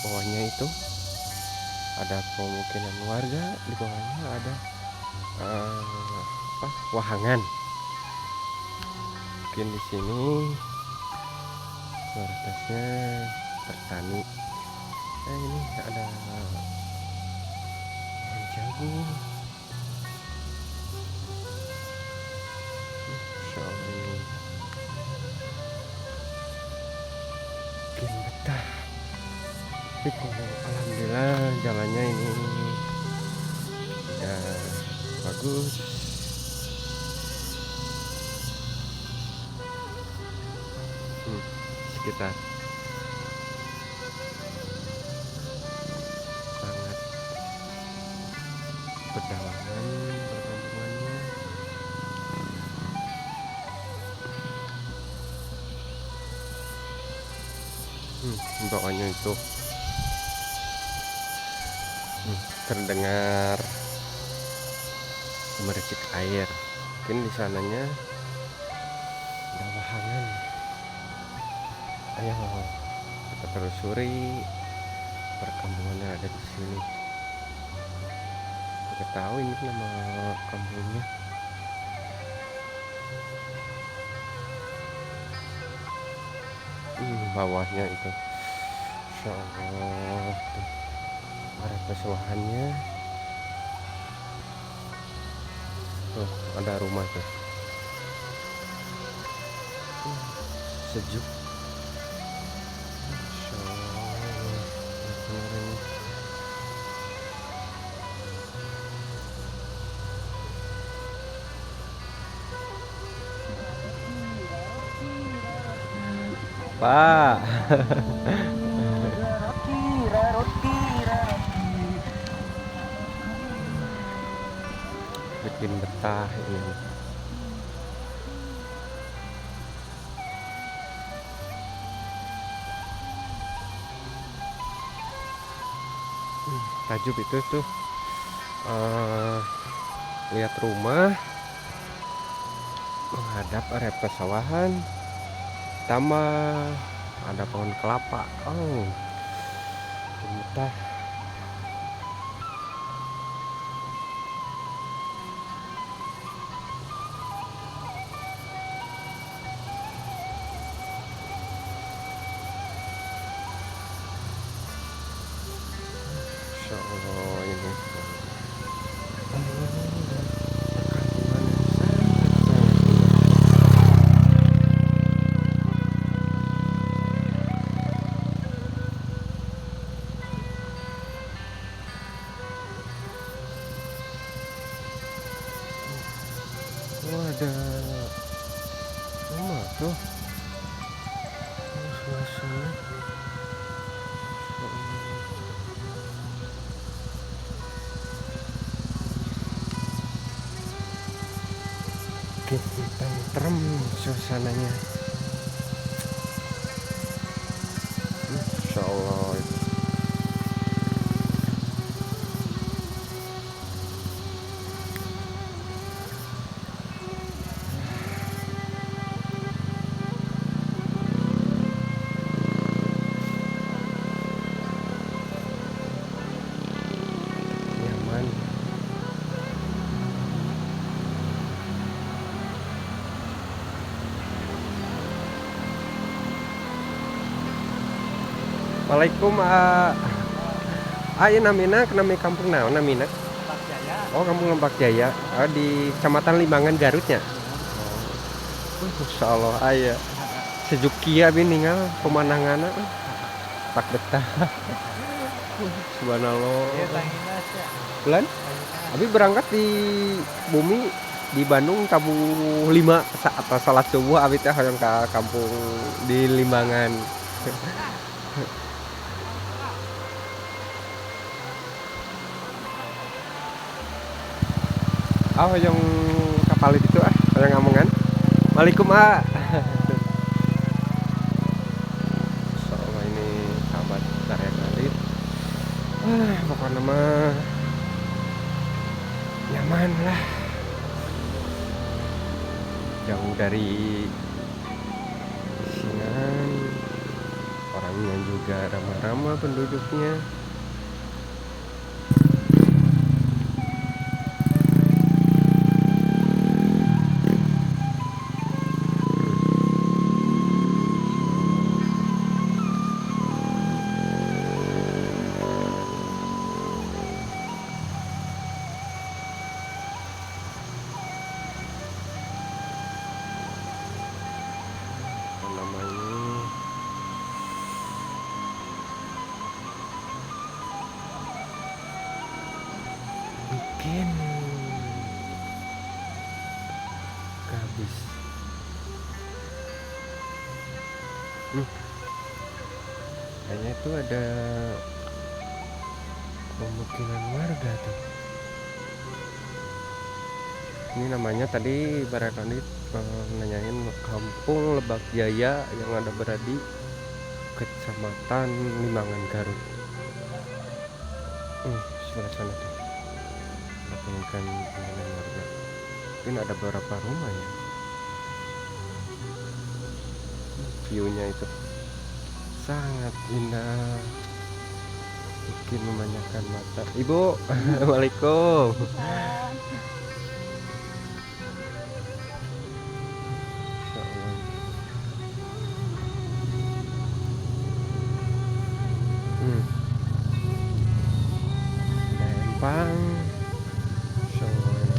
bawahnya itu ada pemukiman warga, di bawahnya ada wahangan. Mungkin di sini mayoritasnya bertani. Ini ada pohon jagung. Masya Allah, ini bikin betah. Tapi kalau alhamdulillah jalannya ini ya bagus. Sekitar sangat pedalangan perkampungannya. Bawahnya itu terdengar gemericik air. Mungkin di sananya ada wahangan. Ayo kita telusuri perkampungannya ada di sini. Kita tahu ini nama kampungnya. Bawahnya itu, Insya Allah, tuh ada pesuahannya. Tuh ada rumah tuh, sejuk. Masya Allah, bener ini. Pak, bikin betah ini. Tajub itu tuh lihat rumah menghadap area pesawahan, tambah ada pohon kelapa. Betah. Insya Allah ini ada rumah tuh. Suasana. Bikin tentrem suasananya. Insya Allah. Nyaman. Waalaikum. Ayo namina kenami kampung naon namina? Lebak Jaya. Oh, kampung Lebak Jaya. Di Kecamatan Limbangan, Garutnya. Masya Allah, aya sejuk kieu abi ninggal pemandanganna. Tak betah. Subhanallah. Dia tangina sia. Bulan? Abi berangkat di bumi di Bandung Kabu 5 saat salat subuh abi teh hoyong ka kampung di Limbangan. Hoyong kapal itu hoyong ngamongan. Waalaikum Insyaallah ini sahabat karya Khalid. Pokoknya mah nyaman lah, jauh dari bisingan orang Orangnya juga ramah-ramah penduduknya. Apa namanya? Bikin habis. Kayaknya itu ada pemukiman warga tuh. Ini namanya tadi barangkali nanyain Kampung Lebak Jaya yang ada berada di Kecamatan Limangan, Garut. Sebelah sana tuh ada pemukiman warga. Mungkin ada beberapa rumah ya. View-nya itu sangat indah, bikin memanjakan mata. Ibu, Assalamualaikum. Insya Allah. Ada empang. Insya Allah ini.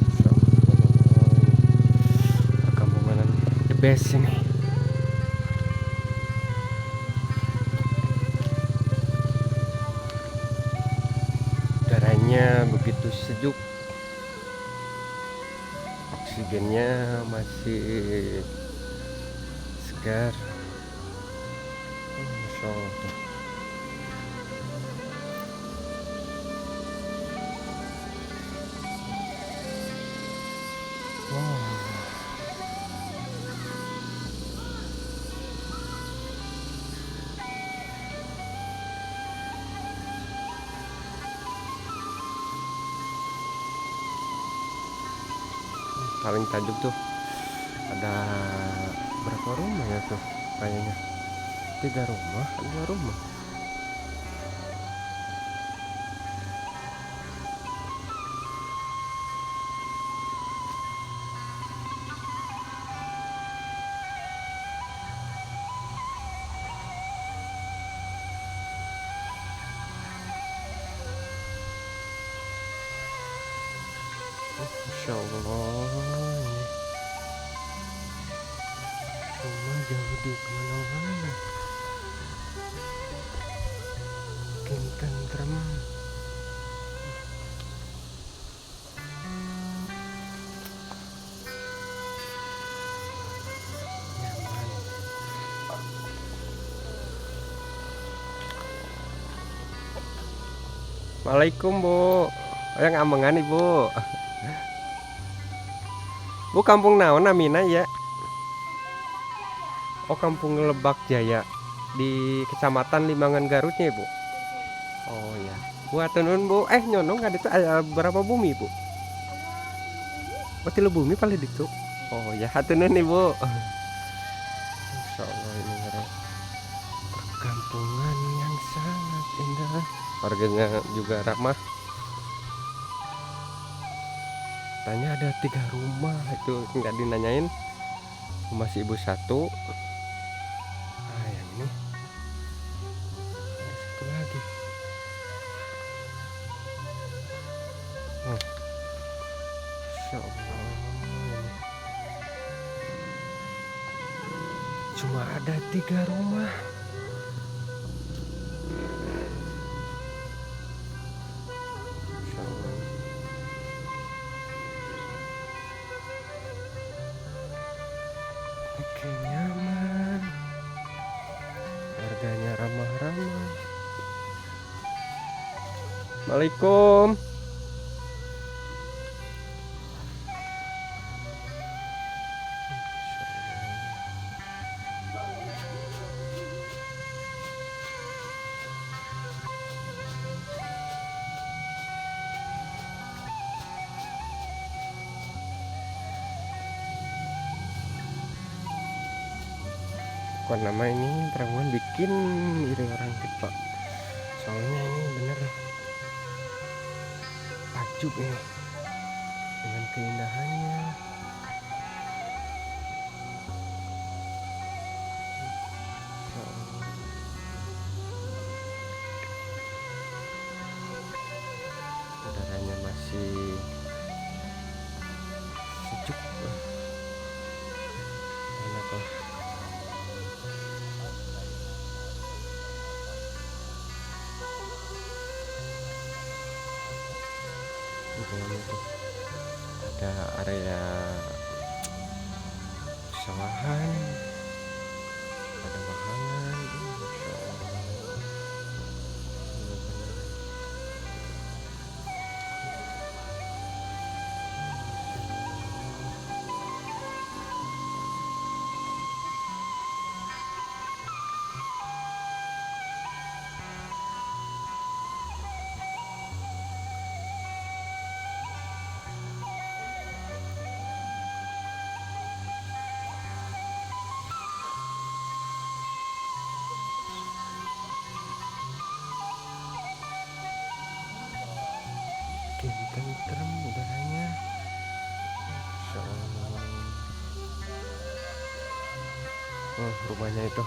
Insya Allah. Perkampungan the best ini. Udaranya begitu sejuk, oksigennya masih segar. Masya Allah tuh. Wow. Paling tajuk tuh ada berapa rumah ya tuh, kayaknya 3 rumah, 2 rumah. Masya Allah, rumah jauh di kemana-mana, bikin tentrem. Nyaman. Waalaikum Bu, yang amengan Ibu. Bu, kampung naon namina ya? Oh, Kampung Lebak Jaya di Kecamatan Limangan, Garutnya Bu. Oh ya, Bu atunun Bu. Nyonong kan itu ada berapa bumi Bu? Oh, 3 bumi paling itu. Oh ya, hatunun Ibu. Insya Allah ini ada perkampungan yang sangat indah. Warganya juga ramah. Tanya ada 3 rumah itu nggak dinanyain. Rumah si ibu 1. Yang ini ada 1 lagi. Insya Allah ini. Cuma ada 3 rumah. Insya Allah. Oke, nyaman. Warganya ramah-ramah. Waalaikumsalam. Kok nama ini ramuan bikin iri orang Pak. Soalnya ini bener takjub ini dengan keindahannya. Masya Allah. Udaranya masih sejuk, enak lah. Lingkungannya tuh ada area pesawahan, ada wahangan. Masya Allah. Bener-bener. Makin tentrem udaranya. Masya Allah. Oh, rumahnya itu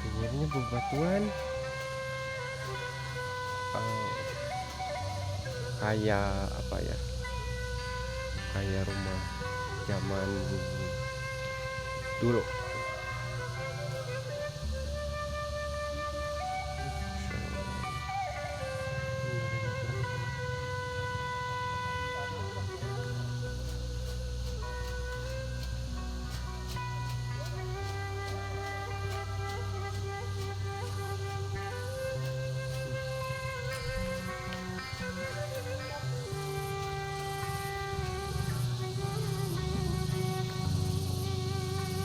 pinggirnya bebatuan, kayak apa ya, kayak rumah zaman dulu. Masya Allah. Udaranya terang.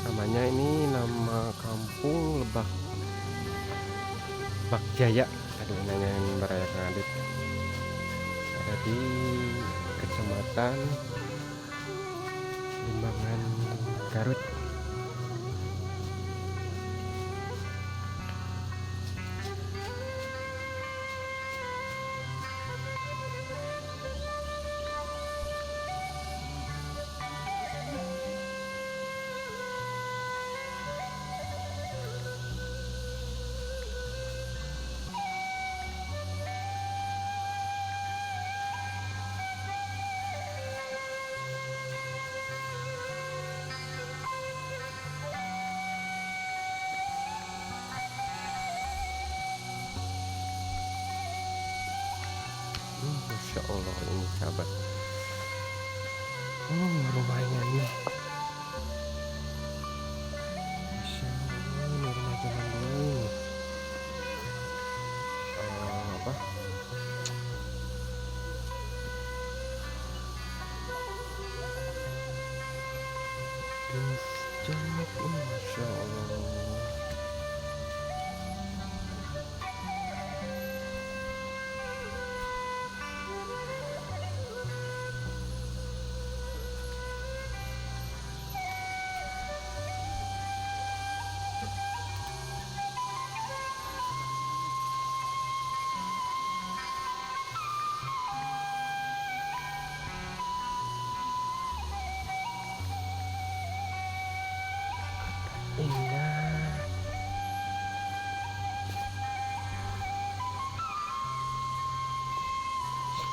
Namanya ini nama kampung Lebak Jaya. Aduh, nanyain Baraya Kang Adit. Ada di Kecamatan Limbangan, Garut. Masya Allah ini sahabat. Rumahnya nih. Masya Allah, ini rumah zaman dulu. Apa? Jenis jok, Masya Allah. Indah.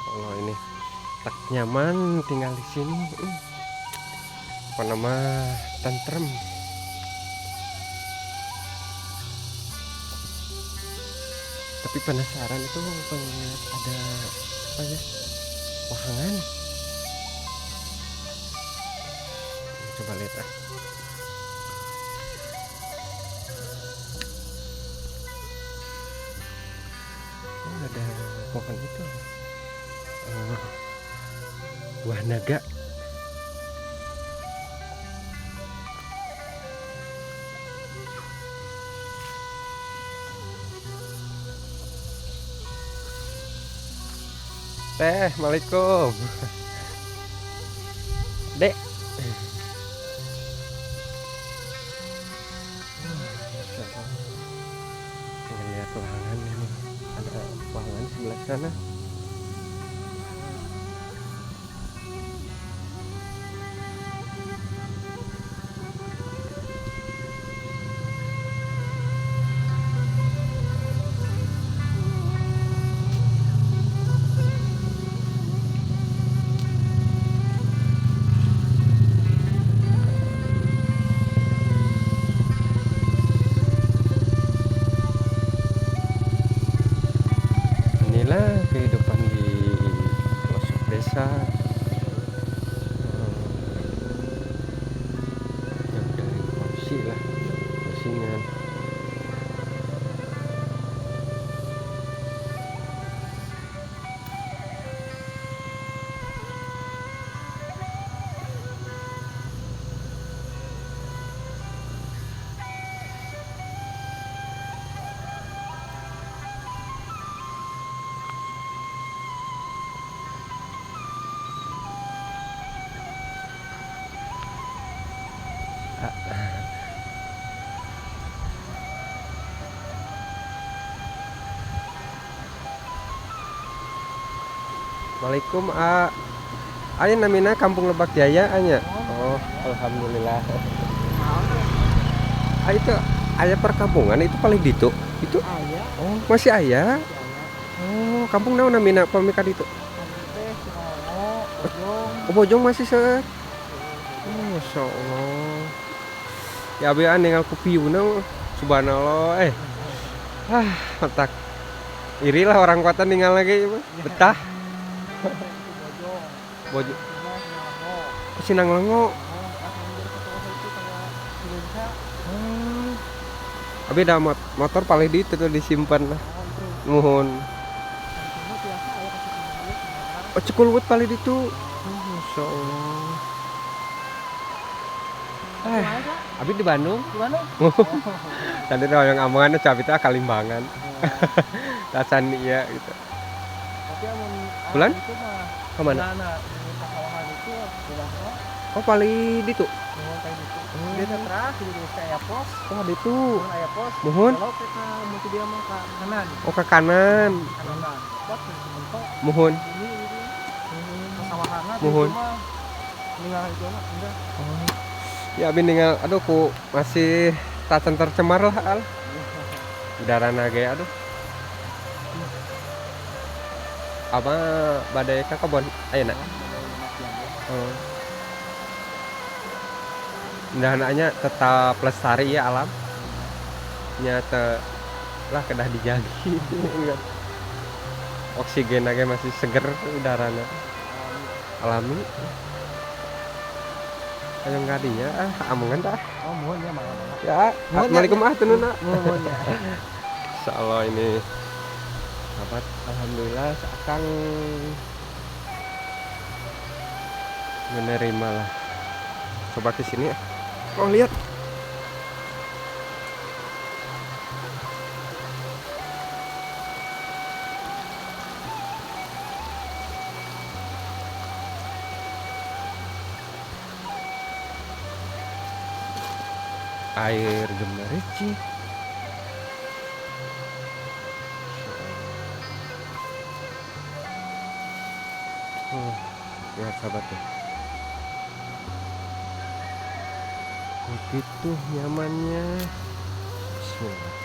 Allah ini tak nyaman tinggal di sini. Apa nama tentrem. Tapi penasaran itu pengen ada apa ya? Wahangan. Coba lihat ah. Oh, ada pohon itu. Buah naga. Teh, Assalamualaikum. Dek. ruangan ini. Ada ruangan sebelah sana. Inilah kehidupan di pelosok desa. Jauh dari polusi lah, polusingan. Waalaikum aya namina Kampung Lebak Jaya anya. Oh, alhamdulillah. Itu aya perkampungan itu paling ditu. Itu Ayah. oh, masih aya. Oh, kampung naon namina pamika ditu? Teh Cimao, Ojong. Oh, Bojong masih seueur. Oh, masyaallah. Ya abean ningali ku piuna subhanallah otak. Iri lah orang kota ningali lagi betah. Bojong. Bojong Cimao. Sinang Lengo. Abi da motor paling di itu tuh disimpan lah. Nuhun. Oh, Cikulwut paling di itu. Masyaallah. Abi di Bandung. Di mana? Tadi yang amangan cabi teh Kalimbangan. Tasan iya gitu. Tapi amun Bulan? itu mah Kemana? Nah, di pesawahan itu udah Oh, paling di itu. nuhun kayak gitu. Dia teh teras di desa aya pos. Oh, di itu. Nuhun aya pos. Muhun. Kalau kita mungkin dia mah ke kanan. Oh, ke kanan. Kanan. Pos mentok Muhun. ini pesawahan Muhun. itu mah ninggal itu mah enggak. Oh. Ya abi ningali aduh ku masih tacan tercemar lah al. Udarana ge aduh. Apa badai ka kebon ayeuna? Oh. Indahna tetap lestari ya alam. Nyata lah kedah dijagi. Oksigen ge masih seger udarana. Alami. Hayang gadinya amungan dah. Oh, mohon ya malam. Ya, assalamualaikum tununa. Mohon ya. Insyaallah ini sahabat alhamdulillah seakan menerima lah. Coba ke sini ya. Oh, lihat. Air gemericik. Lihat sahabat tuh. Begitu nyamannya. Bismillah.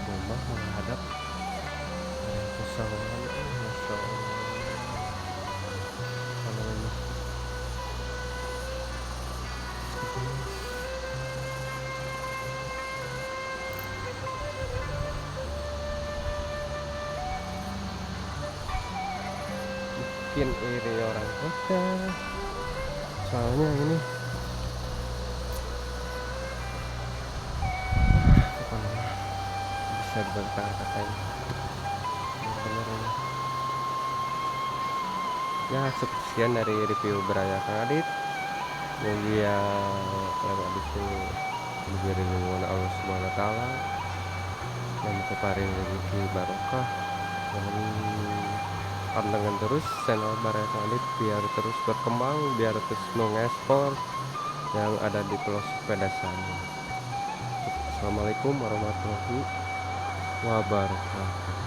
Rumah menghadap area pesawahan. Masya Allah. Apa namanya? Bikin iri orang kota. Soalnya ini apa namanya? Bisa dibantah katanya. Benar ini. Ya, sekian dari review Beraya Kang Adit. Mugia Kang Adit itu diberi lindungan Allah Subhanahu wa taala dan keparing rezeki barokah. Pantengin terus channel Beraya Kang Adit biar terus berkembang, biar terus mengekspor yang ada di pelosok pedesaan. Assalamualaikum warahmatullahi wabarakatuh.